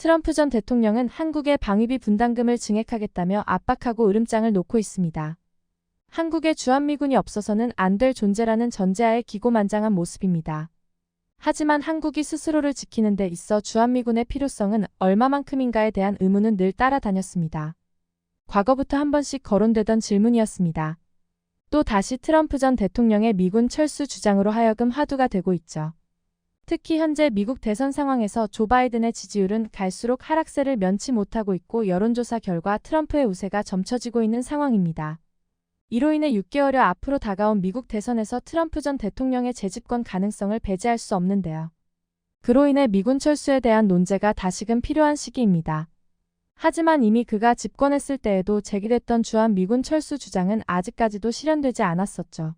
트럼프 전 대통령은 한국의 방위비 분담금을 증액하겠다며 압박하고 으름장을 놓고 있습니다. 한국에 주한미군이 없어서는 안 될 존재라는 전제하에 기고만장한 모습입니다. 하지만 한국이 스스로를 지키는 데 있어 주한미군의 필요성은 얼마만큼인가에 대한 의문은 늘 따라다녔습니다. 과거부터 한 번씩 거론되던 질문이었습니다. 또 다시 트럼프 전 대통령의 미군 철수 주장으로 하여금 화두가 되고 있죠. 특히 현재 미국 대선 상황에서 조 바이든의 지지율은 갈수록 하락세를 면치 못하고 있고 여론조사 결과 트럼프의 우세가 점쳐지고 있는 상황입니다. 이로 인해 6개월여 앞으로 다가온 미국 대선에서 트럼프 전 대통령의 재집권 가능성을 배제할 수 없는데요. 그로 인해 미군 철수에 대한 논제가 다시금 필요한 시기입니다. 하지만 이미 그가 집권했을 때에도 제기됐던 주한미군 철수 주장은 아직까지도 실현되지 않았었죠.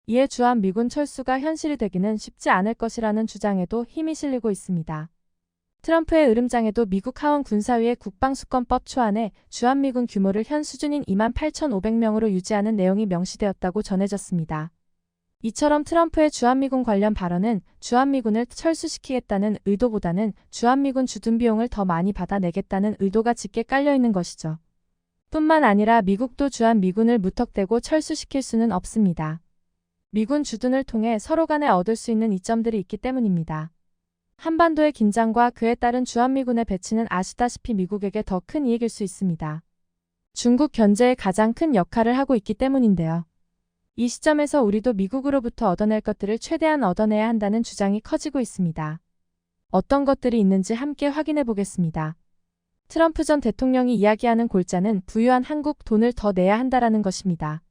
이에 주한미군 철수가 현실이 되기는 쉽지 않을 것이라는 주장에도 힘이 실리고 있습니다. 트럼프의 으름장에도 미국 하원 군사위의 국방수권법 초안에 주한미군 규모를 현 수준인 28,500명으로 유지하는 내용이 명시되었다고 전해졌습니다. 이처럼 트럼프의 주한미군 관련 발언은 주한미군을 철수시키겠다는 의도보다는 주한미군 주둔 비용을 더 많이 받아내겠다는 의도가 짙게 깔려있는 것이죠. 뿐만 아니라 미국도 주한미군을 무턱대고 철수시킬 수는 없습니다. 미군 주둔을 통해 서로 간에 얻을 수 있는 이점들이 있기 때문입니다. 한반도의 긴장과 그에 따른 주한미군의 배치는 아시다시피 미국에게 더 큰 이익일 수 있습니다. 중국 견제에 가장 큰 역할을 하고 있기 때문인데요. 이 시점에서 우리도 미국으로부터 얻어낼 것들을 최대한 얻어내야 한다는 주장이 커지고 있습니다. 어떤 것들이 있는지 함께 확인해 보겠습니다. 트럼프 전 대통령이 이야기하는 골자는 부유한 한국 돈을 더 내야 한다라는 것입니다.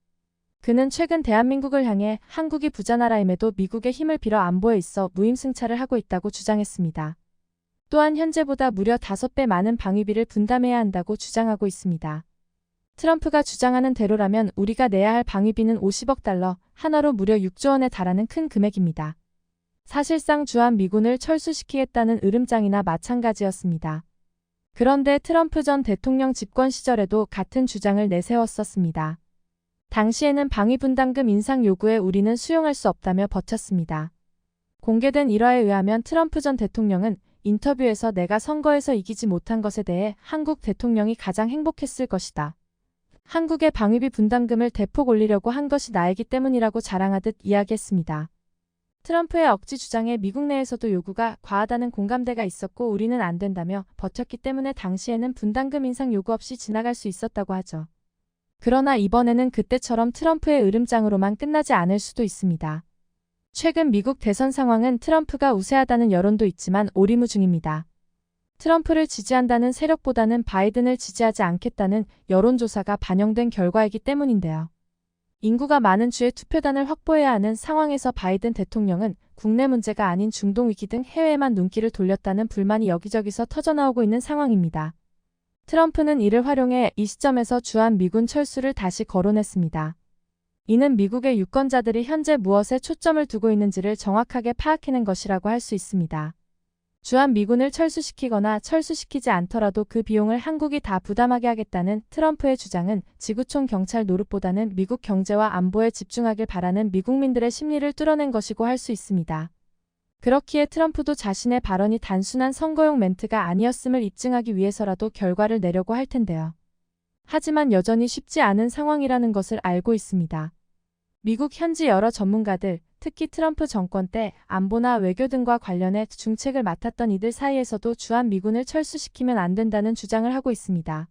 그는 최근 대한민국을 향해 한국이 부자나라임에도 미국의 힘을 빌어 안보에 있어 무임승차를 하고 있다고 주장했습니다. 또한 현재보다 무려 5배 많은 방위비를 분담해야 한다고 주장하고 있습니다. 트럼프가 주장하는 대로라면 우리가 내야 할 방위비는 50억 달러, 한화로 무려 6조 원에 달하는 큰 금액입니다. 사실상 주한미군을 철수시키겠다는 으름장이나 마찬가지였습니다. 그런데 트럼프 전 대통령 집권 시절에도 같은 주장을 내세웠었습니다. 당시에는 방위분담금 인상 요구에 우리는 수용할 수 없다며 버텼습니다. 공개된 일화에 의하면 트럼프 전 대통령은 인터뷰에서 내가 선거에서 이기지 못한 것에 대해 한국 대통령이 가장 행복했을 것이다. 한국의 방위비 분담금을 대폭 올리려고 한 것이 나이기 때문이라고 자랑하듯 이야기했습니다. 트럼프의 억지 주장에 미국 내에서도 요구가 과하다는 공감대가 있었고 우리는 안 된다며 버텼기 때문에 당시에는 분담금 인상 요구 없이 지나갈 수 있었다고 하죠. 그러나 이번에는 그때처럼 트럼프의 으름장으로만 끝나지 않을 수도 있습니다. 최근 미국 대선 상황은 트럼프가 우세하다는 여론도 있지만 오리무중입니다. 트럼프를 지지한다는 세력보다는 바이든을 지지하지 않겠다는 여론조사가 반영된 결과이기 때문인데요. 인구가 많은 주에 투표단을 확보해야 하는 상황에서 바이든 대통령은 국내 문제가 아닌 중동 위기 등 해외에만 눈길을 돌렸다는 불만이 여기저기서 터져나오고 있는 상황입니다. 트럼프는 이를 활용해 이 시점에서 주한미군 철수를 다시 거론했습니다. 이는 미국의 유권자들이 현재 무엇에 초점을 두고 있는지를 정확하게 파악해낸 것이라고 할 수 있습니다. 주한미군을 철수시키거나 철수시키지 않더라도 그 비용을 한국이 다 부담하게 하겠다는 트럼프의 주장은 지구촌 경찰 노릇보다는 미국 경제와 안보에 집중하길 바라는 미국민들의 심리를 뚫어낸 것이고 할 수 있습니다. 그렇기에 트럼프도 자신의 발언이 단순한 선거용 멘트가 아니었음을 입증하기 위해서라도 결과를 내려고 할 텐데요. 하지만 여전히 쉽지 않은 상황이라는 것을 알고 있습니다. 미국 현지 여러 전문가들, 특히 트럼프 정권 때 안보나 외교 등과 관련해 중책을 맡았던 이들 사이에서도 주한미군을 철수시키면 안 된다는 주장을 하고 있습니다.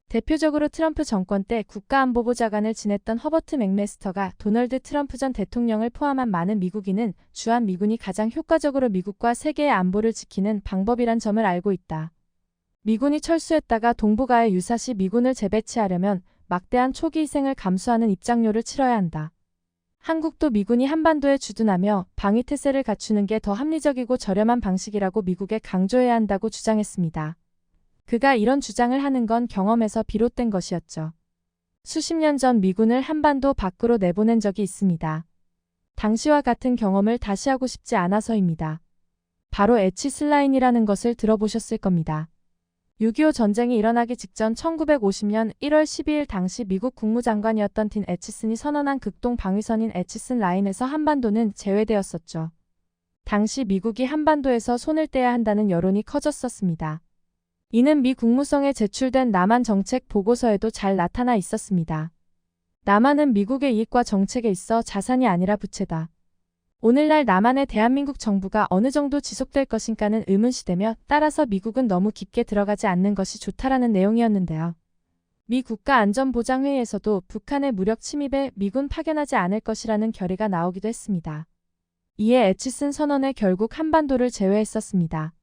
대표적으로 트럼프 정권 때 국가안보부 장관을 지냈던 허버트 맥메스터가 도널드 트럼프 전 대통령을 포함한 많은 미국인은 주한미군이 가장 효과적으로 미국과 세계의 안보를 지키는 방법이란 점을 알고 있다. 미군이 철수했다가 동북아에 유사시 미군을 재배치하려면 막대한 초기 희생을 감수하는 입장료를 치러야 한다. 한국도 미군이 한반도에 주둔하며 방위태세를 갖추는 게 더 합리적이고 저렴한 방식이라고 미국에 강조해야 한다고 주장했습니다. 그가 이런 주장을 하는 건 경험에서 비롯된 것이었죠. 수십 년 전 미군을 한반도 밖으로 내보낸 적이 있습니다. 당시와 같은 경험을 다시 하고 싶지 않아서입니다. 바로 에치슬라인이라는 것을 들어보셨을 겁니다. 6.25 전쟁이 일어나기 직전 1950년 1월 12일 당시 미국 국무장관이었던 딘 에치슨이 선언한 극동 방위선인 에치슨 라인에서 한반도는 제외되었었죠. 당시 미국이 한반도에서 손을 떼야 한다는 여론이 커졌었습니다. 이는 미 국무성에 제출된 남한 정책 보고서에도 잘 나타나 있었습니다. 남한은 미국의 이익과 정책에 있어 자산이 아니라 부채다. 오늘날 남한의 대한민국 정부가 어느 정도 지속될 것인가는 의문시되며 따라서 미국은 너무 깊게 들어가지 않는 것이 좋다라는 내용이었는데요. 미 국가안전보장회의에서도 북한의 무력 침입에 미군 파견하지 않을 것이라는 결의가 나오기도 했습니다. 이에 애치슨 선언에 결국 한반도를 제외했었습니다.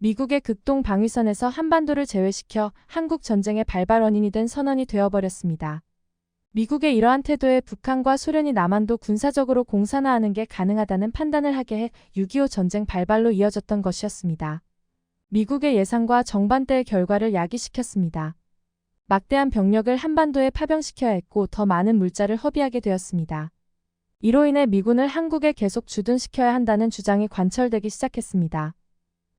미국의 극동 방위선에서 한반도를 제외시켜 한국 전쟁의 발발 원인이 된 선언이 되어버렸습니다. 미국의 이러한 태도에 북한과 소련이 남한도 군사적으로 공산화하는 게 가능하다는 판단을 하게 해 6.25 전쟁 발발로 이어졌던 것이었습니다. 미국의 예상과 정반대의 결과를 야기시켰습니다. 막대한 병력을 한반도에 파병시켜야 했고 더 많은 물자를 허비하게 되었습니다. 이로 인해 미군을 한국에 계속 주둔시켜야 한다는 주장이 관철되기 시작했습니다.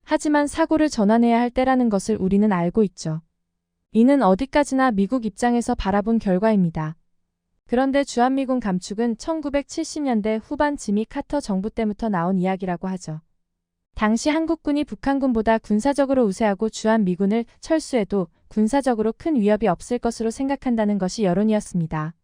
하지만 사고를 전환해야 할 때라는 것을 우리는 알고 있죠. 이는 어디까지나 미국 입장에서 바라본 결과입니다. 그런데 주한미군 감축은 1970년대 후반 지미 카터 정부 때부터 나온 이야기라고 하죠. 당시 한국군이 북한군보다 군사적으로 우세하고 주한미군을 철수해도 군사적으로 큰 위협이 없을 것으로 생각한다는 것이 여론이었습니다.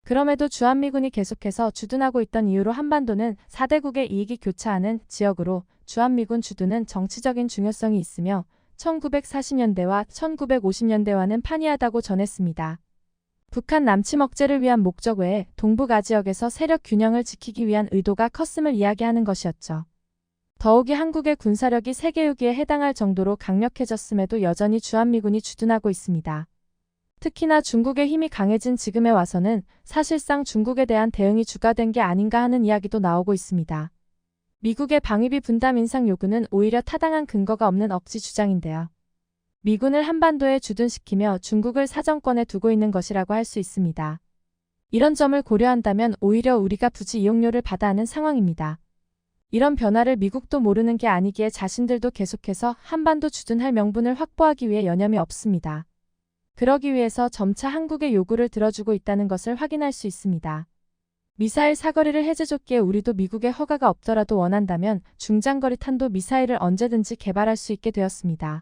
그럼에도 주한미군이 계속해서 주둔하고 있던 이유로 한반도는 4대국의 이익이 교차하는 지역으로 주한미군 주둔은 정치적인 중요성이 있으며 1940년대와 1950년대와는 판이하다고 전했습니다. 북한 남침 억제를 위한 목적 외에 동북아지역에서 세력 균형을 지키기 위한 의도가 컸음을 이야기하는 것이었죠. 더욱이 한국의 군사력이 세계 6위에 해당할 정도로 강력해졌음에도 여전히 주한미군이 주둔하고 있습니다. 특히나 중국의 힘이 강해진 지금에 와서는 사실상 중국에 대한 대응이 주가된 게 아닌가 하는 이야기도 나오고 있습니다. 미국의 방위비 분담 인상 요구는 오히려 타당한 근거가 없는 억지 주장인데요. 미군을 한반도에 주둔시키며 중국을 사정권에 두고 있는 것이라고 할 수 있습니다. 이런 점을 고려한다면 오히려 우리가 부지 이용료를 받아 하는 상황입니다. 이런 변화를 미국도 모르는 게 아니기에 자신들도 계속해서 한반도 주둔할 명분을 확보하기 위해 여념이 없습니다. 그러기 위해서 점차 한국의 요구를 들어주고 있다는 것을 확인할 수 있습니다. 미사일 사거리를 해제줬기에 우리도 미국의 허가가 없더라도 원한다면 중장거리 탄도 미사일을 언제든지 개발할 수 있게 되었습니다.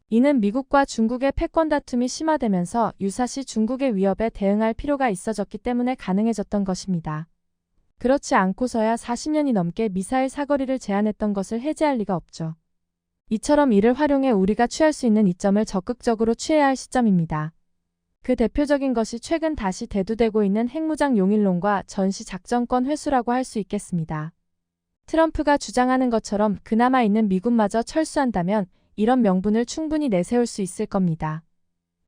이는 미국과 중국의 패권 다툼이 심화되면서 유사시 중국의 위협에 대응할 필요가 있어졌기 때문에 가능해졌던 것입니다. 그렇지 않고서야 40년이 넘게 미사일 사거리를 제한했던 것을 해제할 리가 없죠. 이처럼 이를 활용해 우리가 취할 수 있는 이점을 적극적으로 취해야 할 시점입니다. 그 대표적인 것이 최근 다시 대두되고 있는 핵무장 용일론과 전시작전권 회수라고 할 수 있겠습니다. 트럼프가 주장하는 것처럼 그나마 있는 미군마저 철수한다면 이런 명분을 충분히 내세울 수 있을 겁니다.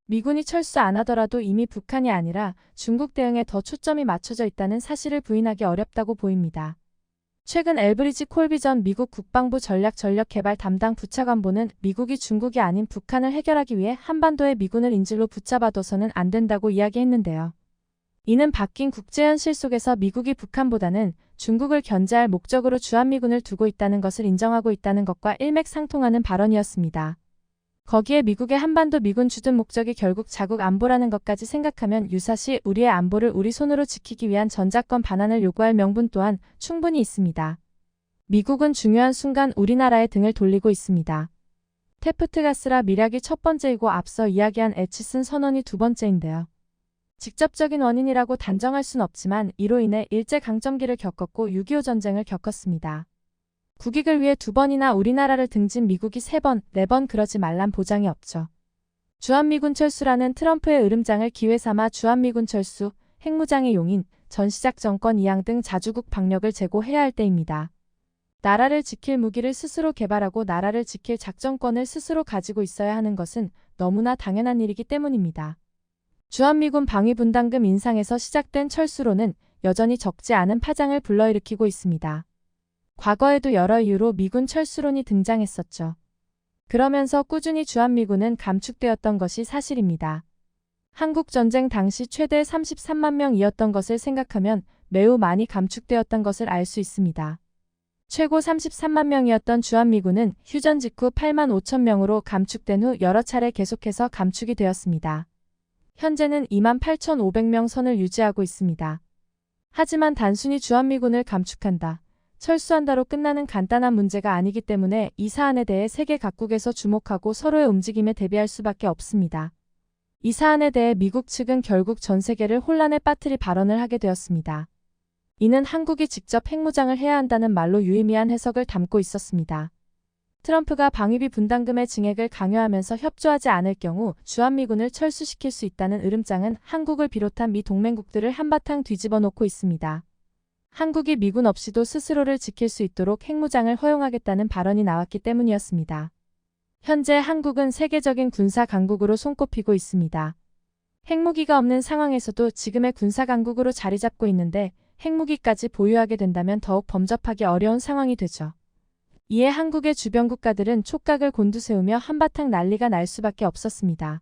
미군이 철수 안 하더라도 이미 북한이 아니라 중국 대응에 더 초점이 맞춰져 있다는 사실을 부인하기 어렵다고 보입니다. 최근 엘브리지 콜비 전 미국 국방부 전략개발 담당 부차관보는 미국이 중국이 아닌 북한을 해결하기 위해 한반도에 미군을 인질로 붙잡아둬서는 안 된다고 이야기했는데요. 이는 바뀐 국제현실 속에서 미국이 북한보다는 중국을 견제할 목적으로 주한미군을 두고 있다는 것을 인정하고 있다는 것과 일맥상통하는 발언이었습니다. 거기에 미국의 한반도 미군 주둔 목적이 결국 자국 안보라는 것까지 생각하면 유사시 우리의 안보를 우리 손으로 지키기 위한 전작권 반환을 요구할 명분 또한 충분히 있습니다. 미국은 중요한 순간 우리나라에 등을 돌리고 있습니다. 태프트 가스라 밀약이 첫 번째이고 앞서 이야기한 애치슨 선언이 두 번째인데요. 직접적인 원인이라고 단정할 순 없지만 이로 인해 일제강점기를 겪었고 6.25 전쟁을 겪었습니다. 국익을 위해 2번이나 우리나라를 등진 미국이 3번, 4번 그러지 말란 보장이 없죠. 주한미군 철수라는 트럼프의 으름장을 기회삼아 주한미군 철수, 핵무장의 용인, 전시작전권 이양 등 자주국 방력을 제고해야 할 때입니다. 나라를 지킬 무기를 스스로 개발하고 나라를 지킬 작전권을 스스로 가지고 있어야 하는 것은 너무나 당연한 일이기 때문입니다. 주한미군 방위분담금 인상에서 시작된 철수로는 여전히 적지 않은 파장을 불러일으키고 있습니다. 과거에도 여러 이유로 미군 철수론이 등장했었죠. 그러면서 꾸준히 주한미군은 감축되었던 것이 사실입니다. 한국전쟁 당시 최대 33만 명이었던 것을 생각하면 매우 많이 감축되었던 것을 알 수 있습니다. 최고 33만 명이었던 주한미군은 휴전 직후 8만 5천 명으로 감축된 후 여러 차례 계속해서 감축이 되었습니다. 현재는 2만 8,500명 선을 유지하고 있습니다. 하지만 단순히 주한미군을 감축한다, 철수한다로 끝나는 간단한 문제가 아니기 때문에 이 사안에 대해 세계 각국에서 주목하고 서로의 움직임에 대비할 수밖에 없습니다. 이 사안에 대해 미국 측은 결국 전 세계를 혼란에 빠뜨릴 발언을 하게 되었습니다. 이는 한국이 직접 핵무장을 해야 한다는 말로 유의미한 해석을 담고 있었습니다. 트럼프가 방위비 분담금의 증액을 강요하면서 협조하지 않을 경우 주한미군을 철수시킬 수 있다는 으름장은 한국을 비롯한 미 동맹국들을 한바탕 뒤집어 놓고 있습니다. 한국이 미군 없이도 스스로를 지킬 수 있도록 핵무장을 허용하겠다는 발언이 나왔기 때문이었습니다. 현재 한국은 세계적인 군사 강국으로 손꼽히고 있습니다. 핵무기가 없는 상황에서도 지금의 군사 강국으로 자리 잡고 있는데 핵무기까지 보유하게 된다면 더욱 범접하기 어려운 상황이 되죠. 이에 한국의 주변 국가들은 촉각을 곤두세우며 한바탕 난리가 날 수밖에 없었습니다.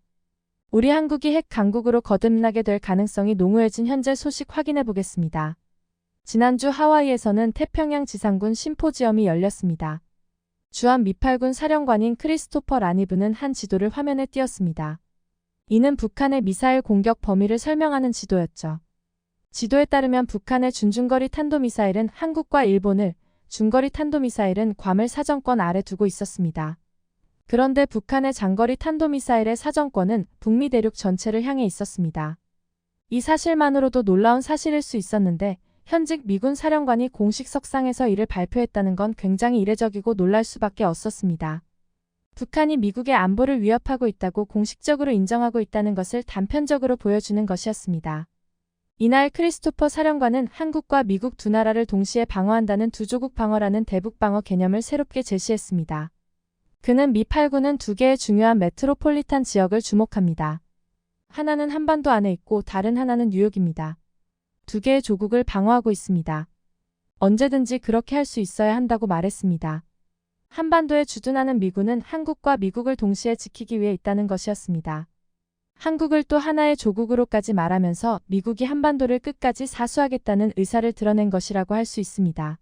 우리 한국이 핵 강국으로 거듭나게 될 가능성이 농후해진 현재 소식 확인해 보겠습니다. 지난주 하와이에서는 태평양 지상군 심포지엄이 열렸습니다. 주한 미팔군 사령관인 크리스토퍼 라니브는 한 지도를 화면에 띄웠습니다. 이는 북한의 미사일 공격 범위를 설명하는 지도였죠. 지도에 따르면 북한의 준중거리 탄도미사일은 한국과 일본을, 중거리 탄도미사일은 괌을 사정권 아래 두고 있었습니다. 그런데 북한의 장거리 탄도미사일의 사정권은 북미 대륙 전체를 향해 있었습니다. 이 사실만으로도 놀라운 사실일 수 있었는데 현직 미군 사령관이 공식 석상에서 이를 발표했다는 건 굉장히 이례적이고 놀랄 수밖에 없었습니다. 북한이 미국의 안보를 위협하고 있다고 공식적으로 인정하고 있다는 것을 단편적으로 보여주는 것이었습니다. 이날 크리스토퍼 사령관은 한국과 미국 두 나라를 동시에 방어한다는 두조국 방어라는 대북방어 개념을 새롭게 제시했습니다. 그는 미 8군은 두 개의 중요한 메트로폴리탄 지역을 주목합니다. 하나는 한반도 안에 있고 다른 하나는 뉴욕입니다. 두 개의 조국을 방어하고 있습니다. 언제든지 그렇게 할 수 있어야 한다고 말했습니다. 한반도에 주둔하는 미군은 한국과 미국을 동시에 지키기 위해 있다는 것이었습니다. 한국을 또 하나의 조국으로까지 말하면서 미국이 한반도를 끝까지 사수하겠다는 의사를 드러낸 것이라고 할 수 있습니다.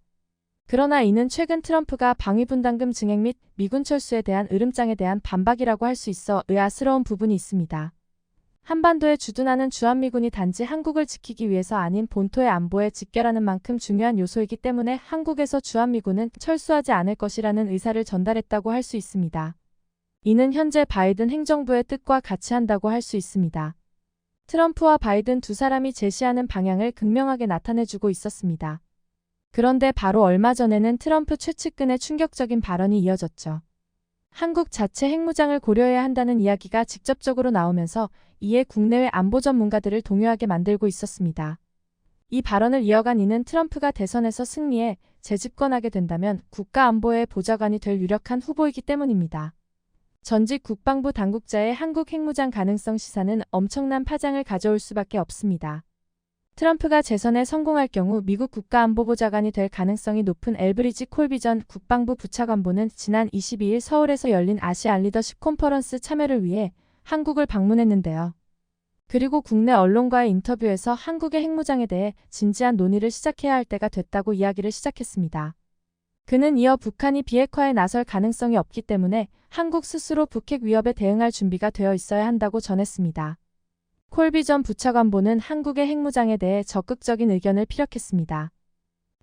그러나 이는 최근 트럼프가 방위분담금 증액 및 미군 철수에 대한 으름장에 대한 반박이라고 할 수 있어 의아스러운 부분이 있습니다. 한반도에 주둔하는 주한미군이 단지 한국을 지키기 위해서 아닌 본토의 안보에 직결하는 만큼 중요한 요소이기 때문에 한국에서 주한미군은 철수하지 않을 것이라는 의사를 전달했다고 할 수 있습니다. 이는 현재 바이든 행정부의 뜻과 같이 한다고 할 수 있습니다. 트럼프와 바이든 두 사람이 제시하는 방향을 극명하게 나타내주고 있었습니다. 그런데 바로 얼마 전에는 트럼프 최측근의 충격적인 발언이 이어졌죠. 한국 자체 핵무장을 고려해야 한다는 이야기가 직접적으로 나오면서 이에 국내외 안보 전문가들을 동요하게 만들고 있었습니다. 이 발언을 이어간 이는 트럼프가 대선에서 승리해 재집권하게 된다면 국가안보의 보좌관이 될 유력한 후보이기 때문입니다. 전직 국방부 당국자의 한국 핵무장 가능성 시사는 엄청난 파장을 가져올 수밖에 없습니다. 트럼프가 재선에 성공할 경우 미국 국가안보보좌관이 될 가능성이 높은 엘브리지 콜비 전 국방부 부차관보는 지난 22일 서울에서 열린 아시안 리더십 컨퍼런스 참여를 위해 한국을 방문했는데요. 그리고 국내 언론과의 인터뷰에서 한국의 핵무장에 대해 진지한 논의를 시작해야 할 때가 됐다고 이야기를 시작했습니다. 그는 이어 북한이 비핵화에 나설 가능성이 없기 때문에 한국 스스로 북핵 위협에 대응할 준비가 되어 있어야 한다고 전했습니다. 콜비 전 부차관보는 한국의 핵무장에 대해 적극적인 의견을 피력했습니다.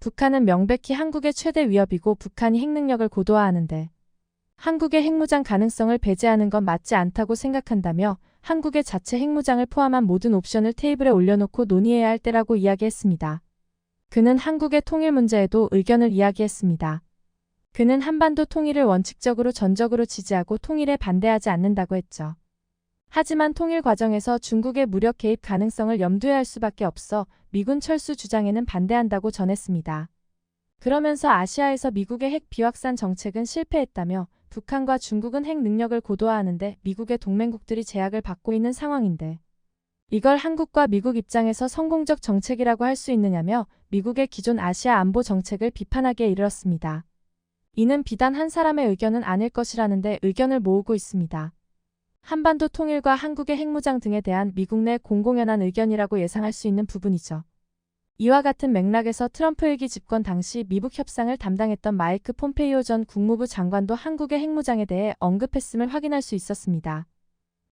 북한은 명백히 한국의 최대 위협이고 북한이 핵능력을 고도화하는데 한국의 핵무장 가능성을 배제하는 건 맞지 않다고 생각한다며 한국의 자체 핵무장을 포함한 모든 옵션을 테이블에 올려놓고 논의해야 할 때라고 이야기했습니다. 그는 한국의 통일 문제에도 의견을 이야기했습니다. 그는 한반도 통일을 원칙적으로 전적으로 지지하고 통일에 반대하지 않는다고 했죠. 하지만 통일 과정에서 중국의 무력 개입 가능성을 염두에 할 수밖에 없어 미군 철수 주장에는 반대한다고 전했습니다. 그러면서 아시아에서 미국의 핵 비확산 정책은 실패했다며 북한과 중국은 핵 능력을 고도화하는데 미국의 동맹국들이 제약을 받고 있는 상황인데 이걸 한국과 미국 입장에서 성공적 정책이라고 할 수 있느냐며 미국의 기존 아시아 안보 정책을 비판하기에 이르렀습니다. 이는 비단 한 사람의 의견은 아닐 것이라는데 의견을 모으고 있습니다. 한반도 통일과 한국의 핵무장 등에 대한 미국 내 공공연한 의견이라고 예상할 수 있는 부분이죠. 이와 같은 맥락에서 트럼프 일기 집권 당시 미북 협상을 담당했던 마이크 폼페이오 전 국무부 장관도 한국의 핵무장에 대해 언급했음을 확인할 수 있었습니다.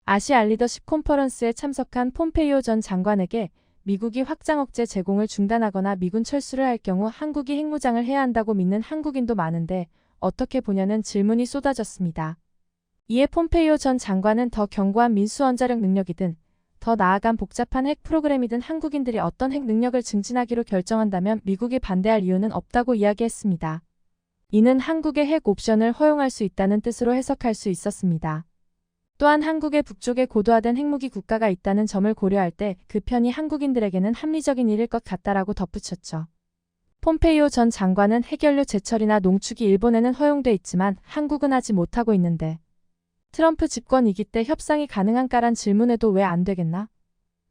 아시안 리더십 컨퍼런스에 참석한 폼페이오 전 장관에게 미국이 확장 억제 제공을 중단하거나 미군 철수를 할 경우 한국이 핵무장을 해야 한다고 믿는 한국인도 많은데 어떻게 보냐는 질문이 쏟아졌습니다. 이에 폼페이오 전 장관은 더 견고한 민수원자력 능력이든 더 나아간 복잡한 핵 프로그램이든 한국인들이 어떤 핵 능력을 증진하기로 결정한다면 미국이 반대할 이유는 없다고 이야기했습니다. 이는 한국의 핵 옵션을 허용할 수 있다는 뜻으로 해석할 수 있었습니다. 또한 한국의 북쪽에 고도화된 핵무기 국가가 있다는 점을 고려할 때 그 편이 한국인들에게는 합리적인 일일 것 같다라고 덧붙였죠. 폼페이오 전 장관은 핵연료 제철이나 농축이 일본에는 허용돼 있지만 한국은 하지 못하고 있는데 트럼프 집권 2기 때 협상이 가능한가란 질문에도 왜 안 되겠나?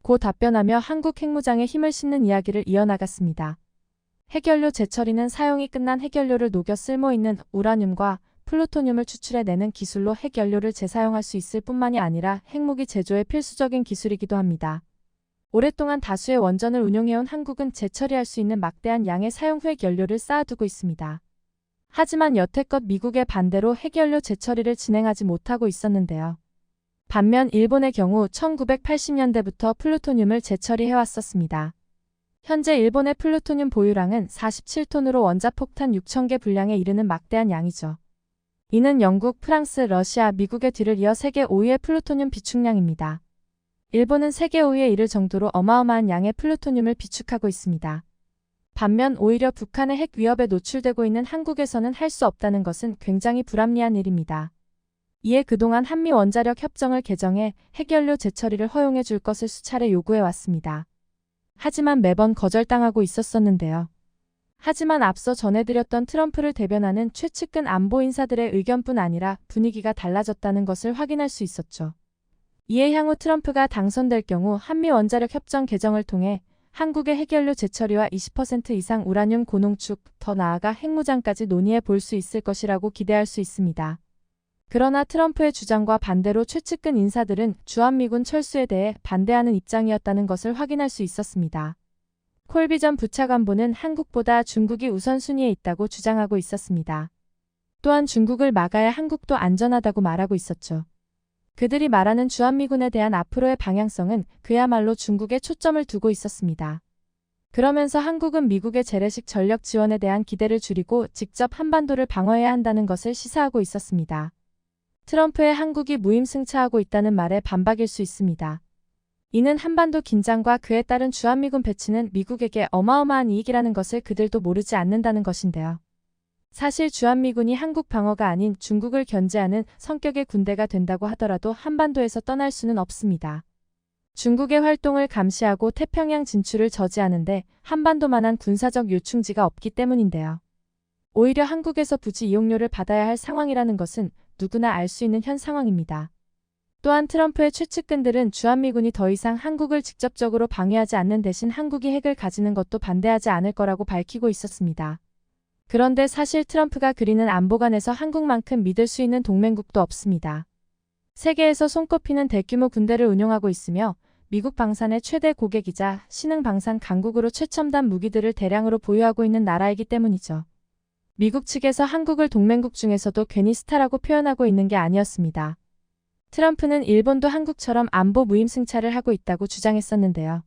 고 답변하며 한국 핵무장에 힘을 싣는 이야기를 이어나갔습니다. 핵연료 제처리는 사용이 끝난 핵연료를 녹여 쓸모있는 우라늄과 플루토늄을 추출해내는 기술로 핵연료를 재사용할 수 있을 뿐만이 아니라 핵무기 제조에 필수적인 기술이기도 합니다. 오랫동안 다수의 원전을 운용해온 한국은 재처리할 수 있는 막대한 양의 사용 후 핵연료를 쌓아두고 있습니다. 하지만 여태껏 미국의 반대로 핵연료 재처리를 진행하지 못하고 있었는데요. 반면 일본의 경우 1980년대부터 플루토늄을 재처리해왔었습니다. 현재 일본의 플루토늄 보유량은 47톤으로 원자폭탄 6,000개 분량에 이르는 막대한 양이죠. 이는 영국, 프랑스, 러시아, 미국의 뒤를 이어 세계 5위의 플루토늄 비축량입니다. 일본은 세계 5위에 이를 정도로 어마어마한 양의 플루토늄을 비축하고 있습니다. 반면 오히려 북한의 핵 위협에 노출되고 있는 한국에서는 할 수 없다는 것은 굉장히 불합리한 일입니다. 이에 그동안 한미 원자력 협정을 개정해 핵연료 재처리를 허용해 줄 것을 수차례 요구해 왔습니다. 하지만 매번 거절당하고 있었었는데요. 하지만 앞서 전해드렸던 트럼프를 대변하는 최측근 안보 인사들의 의견뿐 아니라 분위기가 달라졌다는 것을 확인할 수 있었죠. 이에 향후 트럼프가 당선될 경우 한미 원자력 협정 개정을 통해 한국의 핵연료 재처리와 20% 이상 우라늄 고농축, 더 나아가 핵무장까지 논의해 볼 수 있을 것이라고 기대할 수 있습니다. 그러나 트럼프의 주장과 반대로 최측근 인사들은 주한미군 철수에 대해 반대하는 입장이었다는 것을 확인할 수 있었습니다. 콜비 전 부차관보는 한국보다 중국이 우선순위에 있다고 주장하고 있었습니다. 또한 중국을 막아야 한국도 안전하다고 말하고 있었죠. 그들이 말하는 주한미군에 대한 앞으로의 방향성은 그야말로 중국에 초점을 두고 있었습니다. 그러면서 한국은 미국의 재래식 전력 지원에 대한 기대를 줄이고 직접 한반도를 방어해야 한다는 것을 시사하고 있었습니다. 트럼프의 한국이 무임승차하고 있다는 말에 반박일 수 있습니다. 이는 한반도 긴장과 그에 따른 주한미군 배치는 미국에게 어마어마한 이익이라는 것을 그들도 모르지 않는다는 것인데요. 사실 주한미군이 한국 방어가 아닌 중국을 견제하는 성격의 군대가 된다고 하더라도 한반도에서 떠날 수는 없습니다. 중국의 활동을 감시하고 태평양 진출을 저지하는데 한반도만한 군사적 요충지가 없기 때문인데요. 오히려 한국에서 부지 이용료를 받아야 할 상황이라는 것은 누구나 알 수 있는 현 상황입니다. 또한 트럼프의 최측근들은 주한미군이 더 이상 한국을 직접적으로 방해하지 않는 대신 한국이 핵을 가지는 것도 반대하지 않을 거라고 밝히고 있었습니다. 그런데 사실 트럼프가 그리는 안보관에서 한국만큼 믿을 수 있는 동맹국도 없습니다. 세계에서 손꼽히는 대규모 군대를 운용하고 있으며 미국 방산의 최대 고객이자 신흥 방산 강국으로 최첨단 무기들을 대량으로 보유하고 있는 나라이기 때문이죠. 미국 측에서 한국을 동맹국 중에서도 괜히 스타라고 표현하고 있는 게 아니었습니다. 트럼프는 일본도 한국처럼 안보 무임승차를 하고 있다고 주장했었는데요.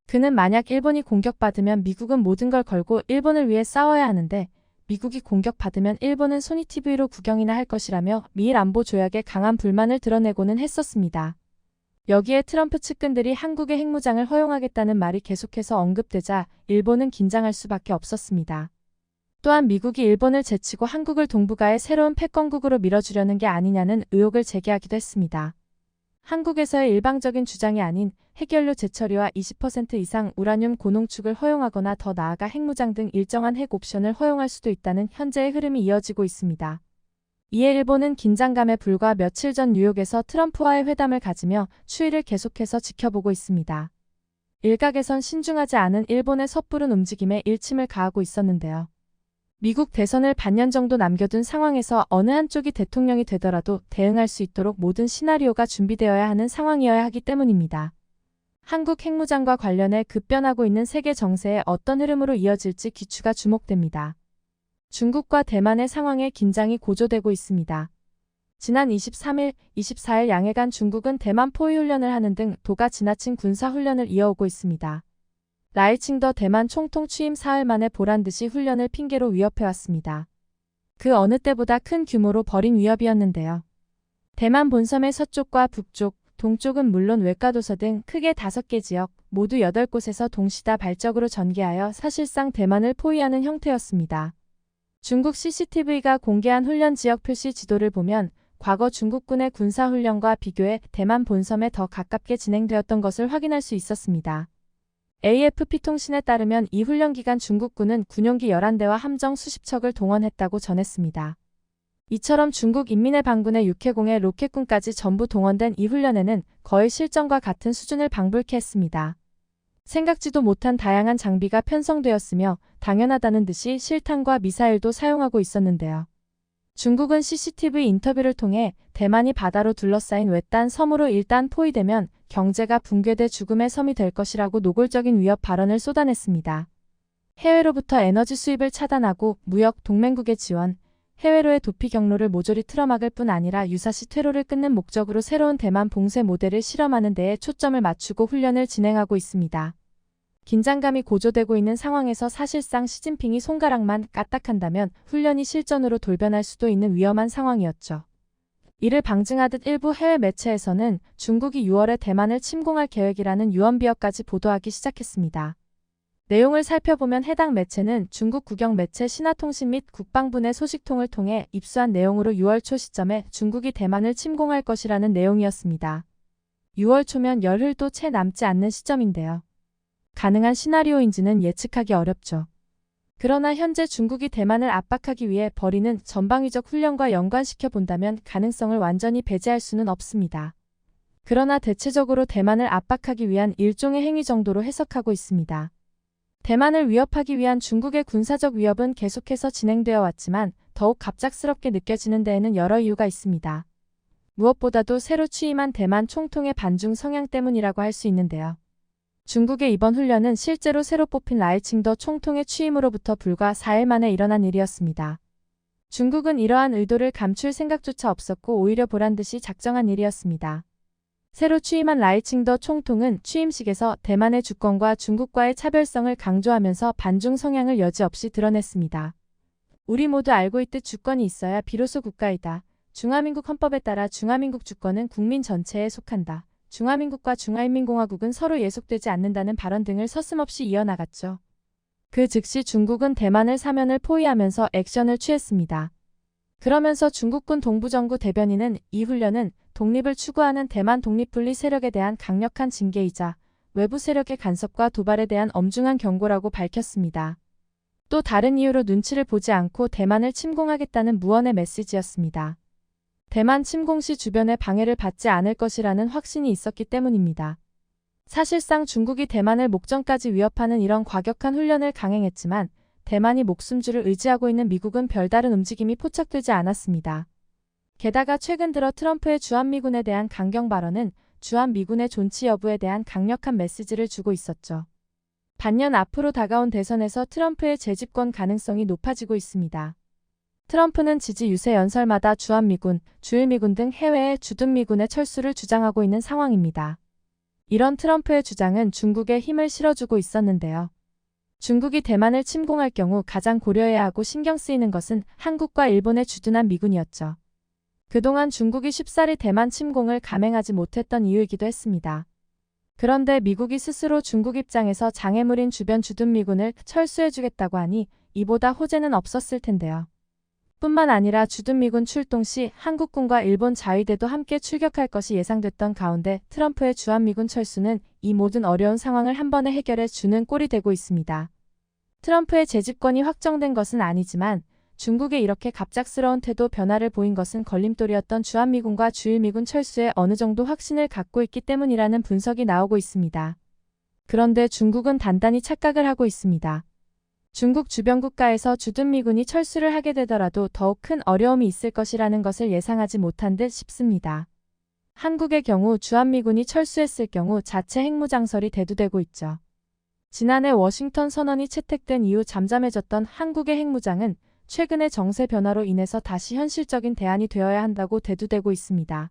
그는 만약 일본이 공격받으면 미국은 모든 걸 걸고 일본을 위해 싸워야 하는데 미국이 공격받으면 일본은 소니 TV로 구경이나 할 것이라며 미일 안보 조약에 강한 불만을 드러내고는 했었습니다. 여기에 트럼프 측근들이 한국의 핵무장을 허용하겠다는 말이 계속해서 언급되자 일본은 긴장할 수밖에 없었습니다. 또한 미국이 일본을 제치고 한국을 동북아의 새로운 패권국으로 밀어주려는 게 아니냐는 의혹을 제기하기도 했습니다. 한국에서의 일방적인 주장이 아닌 핵연료 재처리와 20% 이상 우라늄 고농축을 허용하거나 더 나아가 핵무장 등 일정한 핵 옵션을 허용할 수도 있다는 현재의 흐름이 이어지고 있습니다. 이에 일본은 긴장감에 불과 며칠 전 뉴욕에서 트럼프와의 회담을 가지며 추이를 계속해서 지켜보고 있습니다. 일각에선 신중하지 않은 일본의 섣부른 움직임에 일침을 가하고 있었는데요. 미국 대선을 반년 정도 남겨둔 상황에서 어느 한쪽이 대통령이 되더라도 대응할 수 있도록 모든 시나리오가 준비되어야 하는 상황이어야 하기 때문입니다. 한국 핵무장과 관련해 급변하고 있는 세계 정세에 어떤 흐름으로 이어질지 귀추가 주목됩니다. 중국과 대만의 상황에 긴장이 고조되고 있습니다. 지난 23일, 24일 양해간 중국은 대만 포위 훈련을 하는 등 도가 지나친 군사 훈련을 이어오고 있습니다. 라이칭더 대만 총통 취임 사흘 만에 보란듯이 훈련을 핑계로 위협해왔습니다. 그 어느 때보다 큰 규모로 벌인 위협이었는데요. 대만 본섬의 서쪽과 북쪽, 동쪽은 물론 외과도서 등 크게 5개 지역, 모두 8곳에서 동시다발적으로 전개하여 사실상 대만을 포위하는 형태였습니다. 중국 CCTV가 공개한 훈련 지역 표시 지도를 보면 과거 중국군의 군사훈련과 비교해 대만 본섬에 더 가깝게 진행되었던 것을 확인할 수 있었습니다. AFP 통신에 따르면 이 훈련 기간 중국군은 군용기 11대와 함정 수십 척을 동원했다고 전했습니다. 이처럼 중국 인민의 반군의 육해공의 로켓군까지 전부 동원된 이 훈련에는 거의 실전과 같은 수준을 방불케 했습니다. 생각지도 못한 다양한 장비가 편성되었으며 당연하다는 듯이 실탄과 미사일도 사용하고 있었는데요. 중국은 CCTV 인터뷰를 통해 대만이 바다로 둘러싸인 외딴 섬으로 일단 포위되면 경제가 붕괴돼 죽음의 섬이 될 것이라고 노골적인 위협 발언을 쏟아냈습니다. 해외로부터 에너지 수입을 차단하고 무역 동맹국의 지원, 해외로의 도피 경로를 모조리 틀어막을 뿐 아니라 유사시 퇴로를 끊는 목적으로 새로운 대만 봉쇄 모델을 실험하는 데에 초점을 맞추고 훈련을 진행하고 있습니다. 긴장감이 고조되고 있는 상황에서 사실상 시진핑이 손가락만 까딱한다면 훈련이 실전으로 돌변할 수도 있는 위험한 상황이었죠. 이를 방증하듯 일부 해외 매체에서는 중국이 6월에 대만을 침공할 계획이라는 유언비어까지 보도하기 시작했습니다. 내용을 살펴보면 해당 매체는 중국 국영 매체 신화통신 및 국방부 내 소식통을 통해 입수한 내용으로 6월 초 시점에 중국이 대만을 침공할 것이라는 내용이었습니다. 6월 초면 열흘도 채 남지 않는 시점인데요. 가능한 시나리오인지는 예측하기 어렵죠. 그러나 현재 중국이 대만을 압박하기 위해 벌이는 전방위적 훈련과 연관시켜 본다면 가능성을 완전히 배제할 수는 없습니다. 그러나 대체적으로 대만을 압박하기 위한 일종의 행위 정도로 해석하고 있습니다. 대만을 위협하기 위한 중국의 군사적 위협은 계속해서 진행되어 왔지만 더욱 갑작스럽게 느껴지는 데에는 여러 이유가 있습니다. 무엇보다도 새로 취임한 대만 총통의 반중 성향 때문이라고 할 수 있는데요. 중국의 이번 훈련은 실제로 새로 뽑힌 라이칭더 총통의 취임으로부터 불과 4일 만에 일어난 일이었습니다. 중국은 이러한 의도를 감출 생각조차 없었고 오히려 보란듯이 작정한 일이었습니다. 새로 취임한 라이칭더 총통은 취임식에서 대만의 주권과 중국과의 차별성을 강조하면서 반중 성향을 여지없이 드러냈습니다. 우리 모두 알고 있듯 주권이 있어야 비로소 국가이다. 중화민국 헌법에 따라 중화민국 주권은 국민 전체에 속한다. 중화민국과 중화인민공화국은 서로 예속되지 않는다는 발언 등을 서슴없이 이어나갔죠. 그 즉시 중국은 대만을 사면을 포위하면서 액션을 취했습니다. 그러면서 중국군 동부정구 대변인은 이 훈련은 독립을 추구하는 대만 독립분리 세력에 대한 강력한 징계이자 외부 세력의 간섭과 도발에 대한 엄중한 경고라고 밝혔습니다. 또 다른 이유로 눈치를 보지 않고 대만을 침공하겠다는 무언의 메시지였습니다. 대만 침공 시 주변의 방해를 받지 않을 것이라는 확신이 있었기 때문입니다. 사실상 중국이 대만을 목전까지 위협하는 이런 과격한 훈련을 강행했지만 대만이 목숨줄을 의지하고 있는 미국은 별다른 움직임이 포착되지 않았습니다. 게다가 최근 들어 트럼프의 주한미군에 대한 강경 발언은 주한미군의 존치 여부에 대한 강력한 메시지를 주고 있었죠. 반년 앞으로 다가온 대선에서 트럼프의 재집권 가능성이 높아지고 있습니다. 트럼프는 지지 유세 연설마다 주한미군, 주일미군 등 해외의 주둔미군의 철수를 주장하고 있는 상황입니다. 이런 트럼프의 주장은 중국에 힘을 실어주고 있었는데요. 중국이 대만을 침공할 경우 가장 고려해야 하고 신경 쓰이는 것은 한국과 일본의 주둔한 미군이었죠. 그동안 중국이 쉽사리 대만 침공을 감행하지 못했던 이유이기도 했습니다. 그런데 미국이 스스로 중국 입장에서 장애물인 주변 주둔미군을 철수해주겠다고 하니 이보다 호재는 없었을 텐데요. 뿐만 아니라 주둔미군 출동 시 한국군과 일본 자위대도 함께 출격할 것이 예상됐던 가운데 트럼프의 주한미군 철수는 이 모든 어려운 상황을 한 번에 해결해 주는 꼴이 되고 있습니다. 트럼프의 재집권이 확정된 것은 아니지만 중국의 이렇게 갑작스러운 태도 변화를 보인 것은 걸림돌이었던 주한미군과 주일미군 철수에 어느 정도 확신을 갖고 있기 때문이라는 분석이 나오고 있습니다. 그런데 중국은 단단히 착각을 하고 있습니다. 중국 주변 국가에서 주둔미군이 철수를 하게 되더라도 더욱 큰 어려움이 있을 것이라는 것을 예상하지 못한 듯 싶습니다. 한국의 경우 주한미군이 철수했을 경우 자체 핵무장설이 대두되고 있죠. 지난해 워싱턴 선언이 채택된 이후 잠잠해졌던 한국의 핵무장은 최근의 정세 변화로 인해서 다시 현실적인 대안이 되어야 한다고 대두되고 있습니다.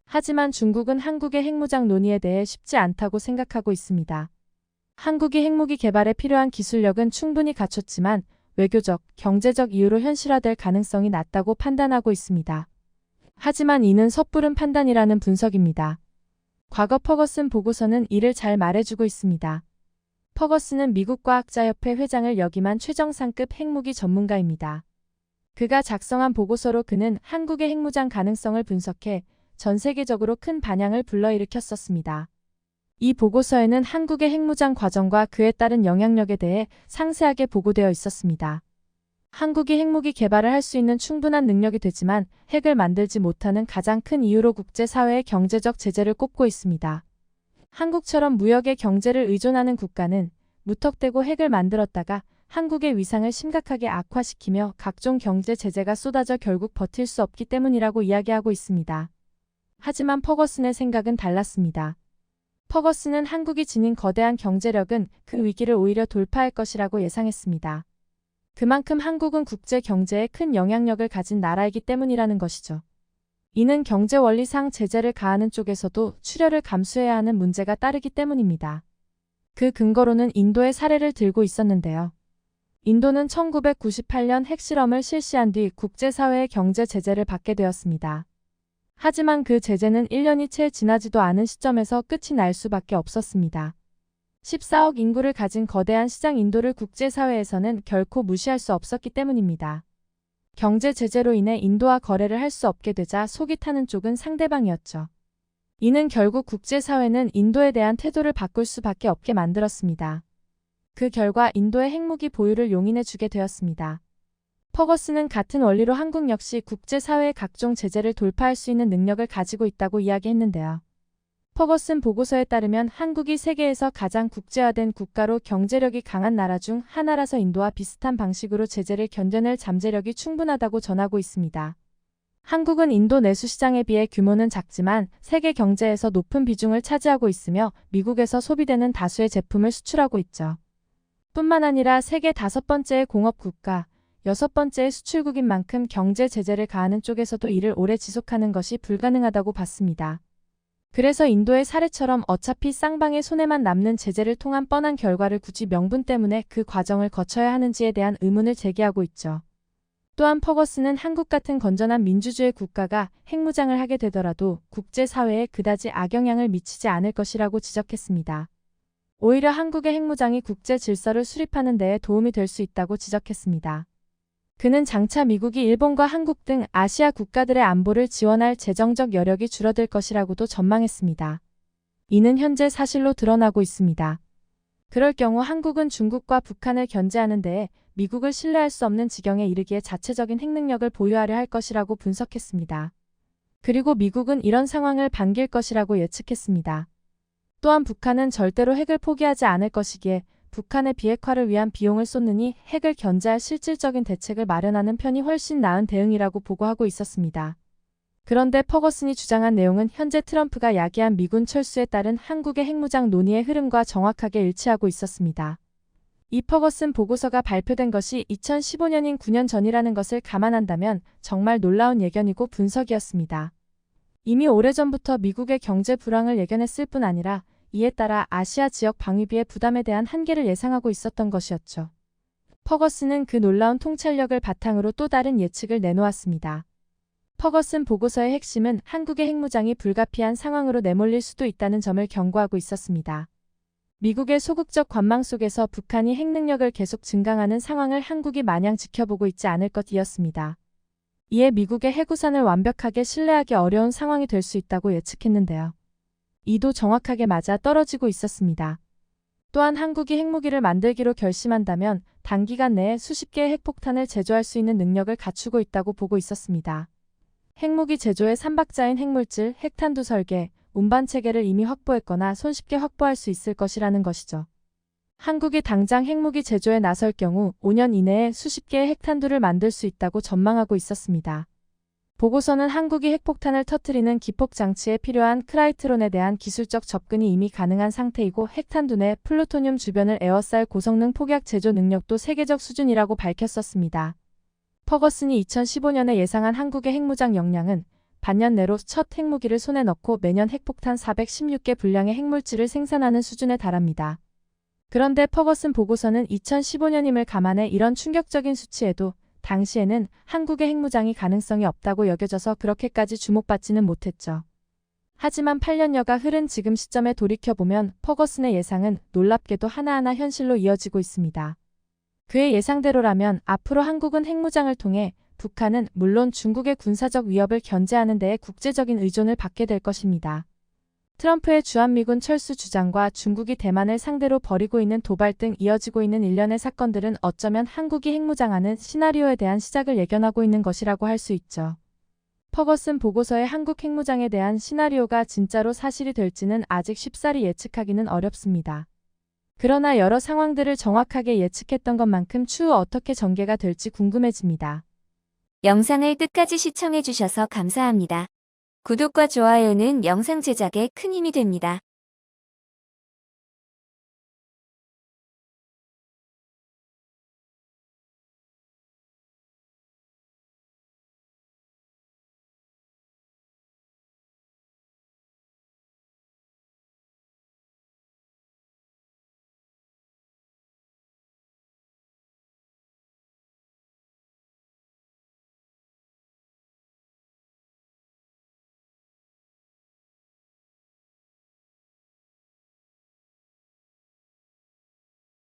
하지만 중국은 한국의 핵무장 논의에 대해 쉽지 않다고 생각하고 있습니다. 한국이 핵무기 개발에 필요한 기술력은 충분히 갖췄지만 외교적, 경제적 이유로 현실화될 가능성이 낮다고 판단하고 있습니다. 하지만 이는 섣부른 판단이라는 분석입니다. 과거 퍼거슨 보고서는 이를 잘 말해주고 있습니다. 퍼거슨은 미국 과학자협회 회장을 역임한 최정상급 핵무기 전문가입니다. 그가 작성한 보고서로 그는 한국의 핵무장 가능성을 분석해 전 세계적으로 큰 반향을 불러일으켰었습니다. 이 보고서에는 한국의 핵무장 과정과 그에 따른 영향력에 대해 상세하게 보고되어 있었습니다. 한국이 핵무기 개발을 할 수 있는 충분한 능력이 되지만 핵을 만들지 못하는 가장 큰 이유로 국제사회의 경제적 제재를 꼽고 있습니다. 한국처럼 무역에 경제를 의존하는 국가는 무턱대고 핵을 만들었다가 한국의 위상을 심각하게 악화시키며 각종 경제 제재가 쏟아져 결국 버틸 수 없기 때문이라고 이야기하고 있습니다. 하지만 퍼거슨의 생각은 달랐습니다. 퍼거슨은 한국이 지닌 거대한 경제력은 그 위기를 오히려 돌파할 것이라고 예상했습니다. 그만큼 한국은 국제 경제에 큰 영향력을 가진 나라이기 때문이라는 것이죠. 이는 경제 원리상 제재를 가하는 쪽에서도 출혈을 감수해야 하는 문제가 따르기 때문입니다. 그 근거로는 인도의 사례를 들고 있었는데요. 인도는 1998년 핵실험을 실시한 뒤 국제사회의 경제 제재를 받게 되었습니다. 하지만 그 제재는 1년이 채 지나지도 않은 시점에서 끝이 날 수밖에 없었습니다. 14억 인구를 가진 거대한 시장 인도를 국제사회에서는 결코 무시할 수 없었기 때문입니다. 경제 제재로 인해 인도와 거래를 할 수 없게 되자 속이 타는 쪽은 상대방이었죠. 이는 결국 국제사회는 인도에 대한 태도를 바꿀 수밖에 없게 만들었습니다. 그 결과 인도의 핵무기 보유를 용인해주게 되었습니다. 퍼거슨은 같은 원리로 한국 역시 국제사회의 각종 제재를 돌파할 수 있는 능력을 가지고 있다고 이야기했는데요. 퍼거슨 보고서에 따르면 한국이 세계에서 가장 국제화된 국가로 경제력이 강한 나라 중 하나라서 인도와 비슷한 방식으로 제재를 견뎌낼 잠재력이 충분하다고 전하고 있습니다. 한국은 인도 내수 시장에 비해 규모는 작지만 세계 경제에서 높은 비중을 차지하고 있으며 미국에서 소비되는 다수의 제품을 수출하고 있죠. 뿐만 아니라 세계 5번째의 공업국가, 6번째의 수출국인 만큼 경제 제재를 가하는 쪽에서도 이를 오래 지속하는 것이 불가능하다고 봤습니다. 그래서 인도의 사례처럼 어차피 쌍방의 손해만 남는 제재를 통한 뻔한 결과를 굳이 명분 때문에 그 과정을 거쳐야 하는지에 대한 의문을 제기하고 있죠. 또한 퍼거슨은 한국 같은 건전한 민주주의 국가가 핵무장을 하게 되더라도 국제사회에 그다지 악영향을 미치지 않을 것이라고 지적했습니다. 오히려 한국의 핵무장이 국제 질서를 수립하는 데에 도움이 될 수 있다고 지적했습니다. 그는 장차 미국이 일본과 한국 등 아시아 국가들의 안보를 지원할 재정적 여력이 줄어들 것이라고도 전망했습니다. 이는 현재 사실로 드러나고 있습니다. 그럴 경우 한국은 중국과 북한을 견제하는 데에 미국을 신뢰할 수 없는 지경에 이르기에 자체적인 핵능력을 보유하려 할 것이라고 분석했습니다. 그리고 미국은 이런 상황을 반길 것이라고 예측했습니다. 또한 북한은 절대로 핵을 포기하지 않을 것이기에 북한의 비핵화를 위한 비용을 쏟느니 핵을 견제할 실질적인 대책을 마련하는 편이 훨씬 나은 대응이라고 보고하고 있었습니다. 그런데 퍼거슨이 주장한 내용은 현재 트럼프가 야기한 미군 철수에 따른 한국의 핵무장 논의의 흐름과 정확하게 일치하고 있었습니다. 이 퍼거슨 보고서가 발표된 것이 2015년인 9년 전이라는 것을 감안한다면 정말 놀라운 예견이고 분석이었습니다. 이미 오래전부터 미국의 경제 불황을 예견했을 뿐 아니라 이에 따라 아시아 지역 방위비의 부담에 대한 한계를 예상하고 있었던 것이었죠. 퍼거슨은 그 놀라운 통찰력을 바탕으로 또 다른 예측을 내놓았습니다. 퍼거슨 보고서의 핵심은 한국의 핵무장이 불가피한 상황으로 내몰릴 수도 있다는 점을 경고하고 있었습니다. 미국의 소극적 관망 속에서 북한이 핵능력을 계속 증강하는 상황을 한국이 마냥 지켜보고 있지 않을 것이었습니다. 이에 미국의 핵우산을 완벽하게 신뢰하기 어려운 상황이 될 수 있다고 예측했는데요. 이도 정확하게 맞아 떨어지고 있었습니다. 또한 한국이 핵무기를 만들기로 결심한다면 단기간 내에 수십 개의 핵폭탄을 제조할 수 있는 능력을 갖추고 있다고 보고 있었습니다. 핵무기 제조의 삼박자인 핵물질, 핵탄두 설계, 운반 체계를 이미 확보했거나 손쉽게 확보할 수 있을 것이라는 것이죠. 한국이 당장 핵무기 제조에 나설 경우 5년 이내에 수십 개의 핵탄두를 만들 수 있다고 전망하고 있었습니다. 보고서는 한국이 핵폭탄을 터뜨리는 기폭장치에 필요한 크라이트론에 대한 기술적 접근이 이미 가능한 상태이고 핵탄두 내 플루토늄 주변을 에워쌀 고성능 폭약 제조 능력도 세계적 수준이라고 밝혔었습니다. 퍼거슨이 2015년에 예상한 한국의 핵무장 역량은 반년 내로 첫 핵무기를 손에 넣고 매년 핵폭탄 416개 분량의 핵물질을 생산하는 수준에 달합니다. 그런데 퍼거슨 보고서는 2015년임을 감안해 이런 충격적인 수치에도 당시에는 한국의 핵무장이 가능성이 없다고 여겨져서 그렇게까지 주목받지는 못했죠. 하지만 8년여가 흐른 지금 시점에 돌이켜보면 퍼거슨의 예상은 놀랍게도 하나하나 현실로 이어지고 있습니다. 그의 예상대로라면 앞으로 한국은 핵무장을 통해 북한은 물론 중국의 군사적 위협을 견제하는 데에 국제적인 의존을 받게 될 것입니다. 트럼프의 주한미군 철수 주장과 중국이 대만을 상대로 벌이고 있는 도발 등 이어지고 있는 일련의 사건들은 어쩌면 한국이 핵무장하는 시나리오에 대한 시작을 예견하고 있는 것이라고 할 수 있죠. 퍼거슨 보고서의 한국 핵무장에 대한 시나리오가 진짜로 사실이 될지는 아직 쉽사리 예측하기는 어렵습니다. 그러나 여러 상황들을 정확하게 예측했던 것만큼 추후 어떻게 전개가 될지 궁금해집니다. 영상을 끝까지 시청해주셔서 감사합니다. 구독과 좋아요는 영상 제작에 큰 힘이 됩니다.